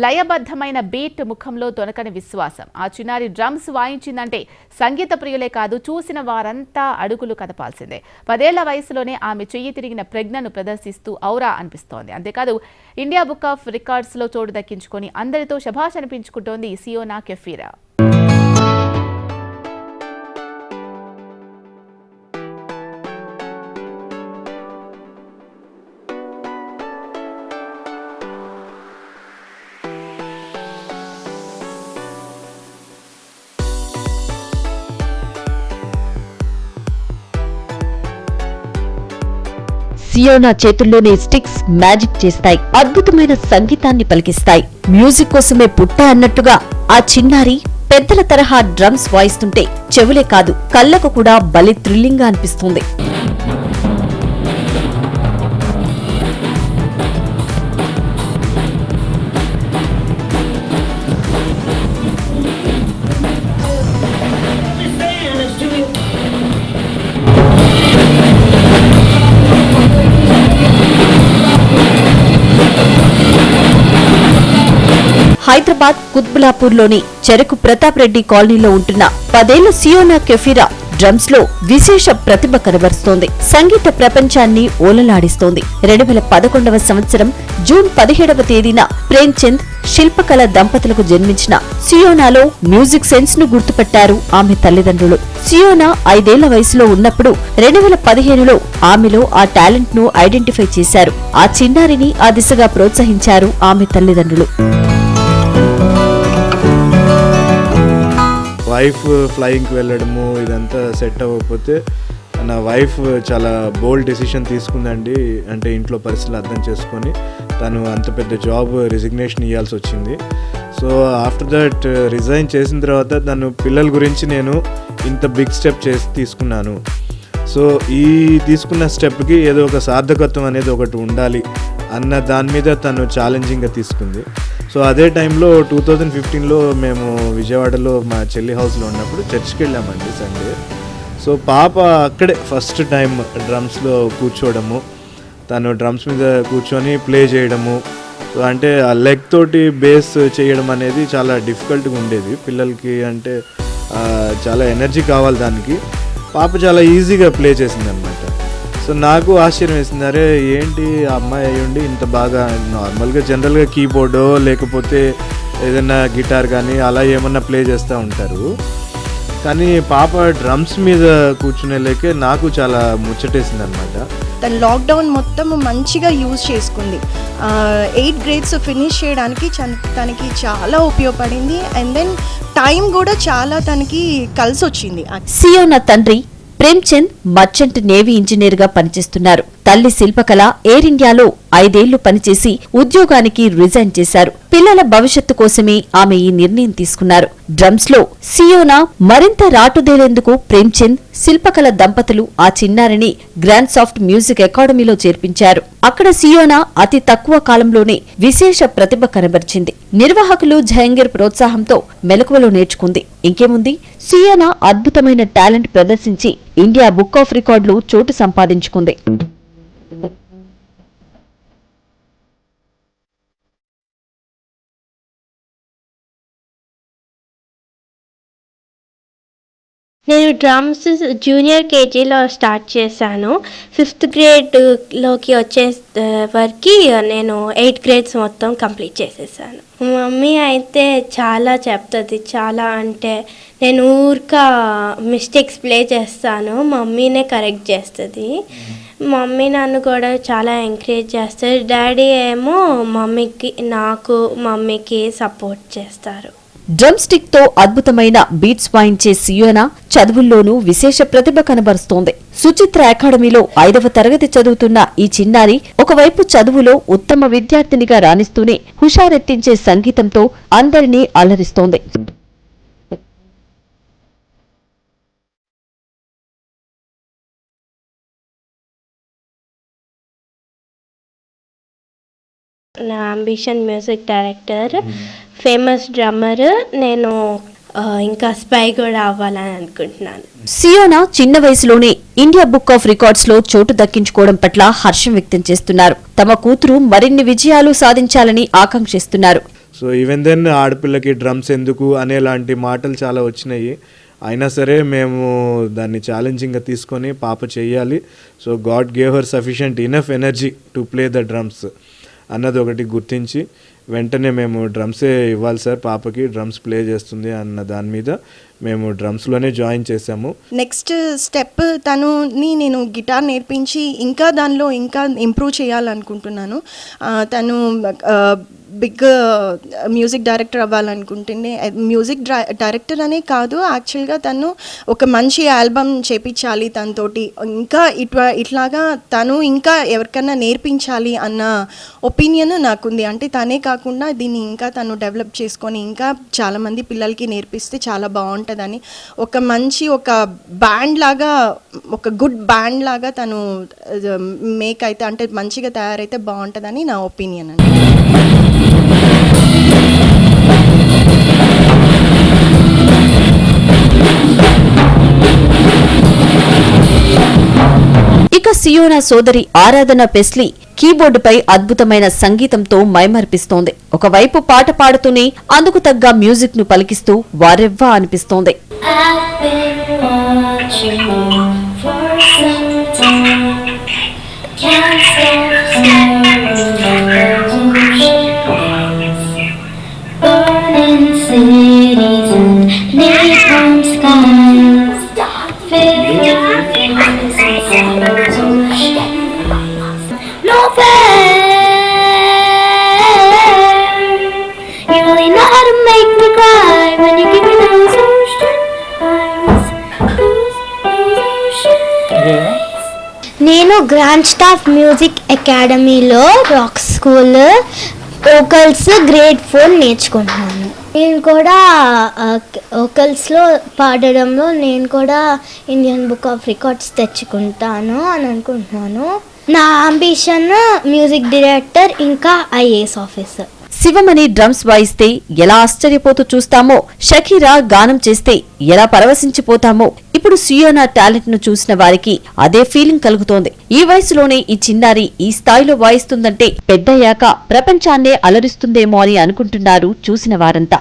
లయబద్ధమైన beat, ముఖంలో తొనకని విశ్వాసం. ఆ చిన్నారి డ్రమ్స్ వాయించిందంటే సంగీత ప్రియులే కాదు, చూసిన వారంతా అడుగులు కదపాల్సిందే. 10 ఏళ్ల వయసులోనే ఆమె చెయ్యి తిరిగిన ప్రజ్ఞను ప్రదర్శిస్తూ ఔరా అనిపిస్తోంది. అంతేకాదు, ఇండియా బుక్ ఆఫ్ రికార్డ్స్ లో చోటు దక్కించుకొని అందరితో శభాష్ అనిపించుకుంటోంది సియోనా కెఫీరా. సియోనా చేతుల్లోనే స్టిక్స్ మ్యాజిక్ చేస్తాయి, అద్భుతమైన సంగీతాన్ని పలికిస్తాయి. మ్యూజిక్ కోసమే పుట్టా అన్నట్టుగా ఆ చిన్నారి పెద్దల తరహా డ్రమ్స్ వాయిస్తుంటే చెవులే కాదు, కళ్లకు కూడా భలే థ్రిల్లింగ్ గా అనిపిస్తుంది. హైదరాబాద్ కుత్బులాపూర్లోని చెరకు ప్రతాప్ రెడ్డి కాలనీలో ఉంటున్న 10 ఏళ్ల సియోనా కెఫీరా డ్రమ్స్ లో విశేష ప్రతిభ కనబరుస్తోంది. సంగీత ప్రపంచాన్ని ఓలలాడిస్తోంది. 2011వ సంవత్సరం జూన్ 17వ తేదీన ప్రేమ్చంద్, శిల్పకళ దంపతులకు జన్మించిన సియోనాలో మ్యూజిక్ సెన్స్ ను గుర్తుపట్టారు ఆమె తల్లిదండ్రులు. సియోనా 5 ఏళ్ల వయసులో ఉన్నప్పుడు 2015లో ఆమెలో ఆ టాలెంట్ ను ఐడెంటిఫై చేశారు. ఆ చిన్నారిని ఆ దిశగా ప్రోత్సహించారు ఆమె తల్లిదండ్రులు. వైఫ్ ఫ్లయింగ్కి వెళ్ళడము ఇదంతా సెట్ అవ్వకపోతే నా వైఫ్ చాలా బోల్డ్ డెసిషన్ తీసుకుందండి. అంటే ఇంట్లో పరిస్థితులు అర్థం చేసుకొని తను అంత పెద్ద జాబ్ రిజిగ్నేషన్ ఇవ్వాల్సి వచ్చింది. సో ఆఫ్టర్ దట్ రిజైన్ చేసిన తర్వాత తను పిల్లల గురించి నేను ఇంత బిగ్ స్టెప్ తీసుకున్నాను. సో ఈ తీసుకున్న స్టెప్కి ఏదో ఒక సార్థకత్వం అనేది ఒకటి ఉండాలి అన్న దాని మీద తను ఛాలెంజింగ్గా తీసుకుంది. సో అదే టైంలో 2015లో మేము విజయవాడలో మా చెల్లి హౌస్లో ఉన్నప్పుడు చర్చ్కి వెళ్ళామండి సండే. సో పాప అక్కడే ఫస్ట్ టైం డ్రమ్స్లో కూర్చోవడము, తను డ్రమ్స్ మీద కూర్చొని ప్లే చేయడము. సో అంటే ఆ లెగ్ తోటి బేస్ చేయడం అనేది చాలా డిఫికల్ట్గా ఉండేది పిల్లలకి. అంటే చాలా ఎనర్జీ కావాలి దానికి. పాప చాలా ఈజీగా ప్లే చేసింది అనమాట. సో నాకు ఆశ్చర్యం వేసింది, అరే ఏంటి ఆ అమ్మాయి అయ్యుండి ఇంత బాగా, నార్మల్గా జనరల్గా కీబోర్డో లేకపోతే ఏదైనా గిటార్ కానీ అలా ఏమన్నా ప్లే చేస్తూ ఉంటారు, కానీ పాప డ్రమ్స్ మీద కూర్చునేలేకే నాకు చాలా ముచ్చటేసింది అనమాట. తను లాక్డౌన్ మొత్తం మంచిగా యూజ్ చేసుకుంది. 8 గ్రేడ్స్ ఫినిష్ చేయడానికి తనకి చాలా ఉపయోగపడింది. అండ్ దెన్ టైం కూడా చాలా తనకి కలిసి వచ్చింది. సియోనా తండ్రి ప్రేమ్చంద్ మర్చెంట్ నేవీ ఇంజనీర్ గా పనిచేస్తున్నారు. తల్లి శిల్పకళ ఎయిర్ ఇండియాలో 5 ఏళ్లు పనిచేసి ఉద్యోగానికి రిజైన్ చేశారు. పిల్లల భవిష్యత్తు కోసమే ఆమె ఈ నిర్ణయం తీసుకున్నారు. డ్రమ్స్ లో సియోనా మరింత రాటుదేలేందుకు ప్రేమ్చంద్, శిల్పకళ దంపతులు ఆ చిన్నారిని గ్రాండ్ సాఫ్ట్ మ్యూజిక్ అకాడమీలో చేర్పించారు. అక్కడ సియోనా అతి తక్కువ కాలంలోనే విశేష ప్రతిభ కనబరిచింది. నిర్వాహకులు జహంగీర్ ప్రోత్సాహంతో మెలకువలో నేర్చుకుంది. ఇంకేముంది, సియోనా అద్భుతమైన టాలెంట్ ప్రదర్శించి ఇండియా బుక్ ఆఫ్ రికార్డులు చోటు సంపాదించుకుంది. నేను డ్రమ్స్ జూనియర్ కేజీలో స్టార్ట్ చేశాను. 5th గ్రేడ్లోకి వచ్చే వరకు నేను 8 గ్రేడ్స్ మొత్తం కంప్లీట్ చేసేసాను. మమ్మీ అయితే చాలా చెప్తుంది, చాలా అంటే నేను ఊరికా మిస్టేక్స్ ప్లే చేస్తాను, మమ్మీనే కరెక్ట్ చేస్తుంది. మమ్మీ నన్ను కూడా చాలా ఎంకరేజ్ చేస్తారు. డాడీ ఏమో మమ్మీకి సపోర్ట్ చేస్తారు. డ్రమ్ స్టిక్ తో అద్భుతమైన బీట్స్ వాయించే సియోనా చదువుల్లోనూ విశేష ప్రతిభ కనబరుస్తోంది. సుచిత్ర అకాడమీలో 5వ తరగతి చదువుతున్న ఈ చిన్నారి ఒకవైపు చదువులో ఉత్తమ విద్యార్థినిగా రాణిస్తూనే హుషారెత్తించే సంగీతంతో అందరినీ అలరిస్తోంది. నా ambition music director, famous drummer. నేను ఇంకా స్పై కూడా అవ్వాలని అనుకుంటున్నాను. సియోనా చిన్న వయసులోనే ఇండియా బుక్ ఆఫ్ రికార్డ్స్ లో చోటు దక్కించుకోవడం పట్ల హర్షం వ్యక్తం చేస్తున్నారు. తమ కూతురు మరిన్ని విజయాలు సాధించాలని ఆకాంక్షిస్తున్నారు. సో ఈవెన్ దెన్ ఆడపిల్లకి డ్రమ్స్ ఎందుకు అనేలాంటి మాటలు చాలా వచ్చినాయి. అయినా సరే మేము దాన్ని ఛాలెంజింగ్గా తీసుకొని పాప చెయ్యాలి, so God gave her sufficient enough energy to play the drums అన్నది ఒకటి గుర్తించి వెంటనే మేము డ్రమ్సే ఇవ్వాలి సార్, పాపకి డ్రమ్స్ ప్లే చేస్తుంది అన్న దాని మీద మేము డ్రమ్స్లోనే జాయిన్ చేసాము. నెక్స్ట్ స్టెప్ తనుని నేను గిటార్ నేర్పించి ఇంకా దానిలో ఇంకా ఇంప్రూవ్ చేయాలనుకుంటున్నాను. తను బిగ్ మ్యూజిక్ డైరెక్టర్ అవ్వాలనుకుంటుండే. మ్యూజిక్ డైరెక్టర్ అనే కాదు, యాక్చువల్గా తను ఒక మంచి ఆల్బమ్ చేపించాలి తనతోటి, ఇంకా ఇట్లాగా తను ఇంకా ఎవరికన్నా నేర్పించాలి అన్న ఒపీనియన్ నాకుంది. అంటే తనే కాకుండా దీన్ని ఇంకా తను డెవలప్ చేసుకొని ఇంకా చాలామంది పిల్లలకి నేర్పిస్తే చాలా బాగుంటుందని, ఒక మంచి ఒక బ్యాండ్ లాగా, ఒక గుడ్ బ్యాండ్ లాగా తను మేక్ అయితే అంటే మంచిగా తయారైతే బాగుంటుందని నా ఒపీనియన్ అండి. ఇక సియోనా సోదరి ఆరాధన పెస్లీ కీబోర్డుపై అద్భుతమైన సంగీతంతో మైమర్పిస్తోంది. ఒకవైపు పాట పాడుతూనే అందుకు తగ్గ మ్యూజిక్ ను పలికిస్తూ వారెవ్వా అనిపిస్తోంది. నేను గ్రాండ్ స్టాఫ్ మ్యూజిక్ అకాడమీలో రాక్ స్కూల్ వోకల్స్ గ్రేడ్ 4 నేర్చుకుంటున్నాను. నేను కూడా వోకల్స్లో పాడడంలో నేను కూడా ఇండియన్ బుక్ ఆఫ్ రికార్డ్స్ తెచ్చుకుంటాను అని అనుకుంటున్నాను. నా అంబిషన్ మ్యూజిక్ డైరెక్టర్ ఇంకా IAS ఆఫీసర్. శివమణి డ్రమ్స్ వాయిస్తే ఎలా ఆశ్చర్యపోతూ చూస్తామో, షకీరా గానం చేస్తే ఎలా పరవశించిపోతామో, ఇప్పుడు సియోనా టాలెంట్ ను చూసిన వారికి అదే ఫీలింగ్ కలుగుతోంది. ఈ వయసులోనే ఈ చిన్నారి ఈ స్థాయిలో వాయిస్తుందంటే పెద్దయ్యాక ప్రపంచాన్నే అలరిస్తుందేమో అని అనుకుంటున్నారు చూసిన వారంతా.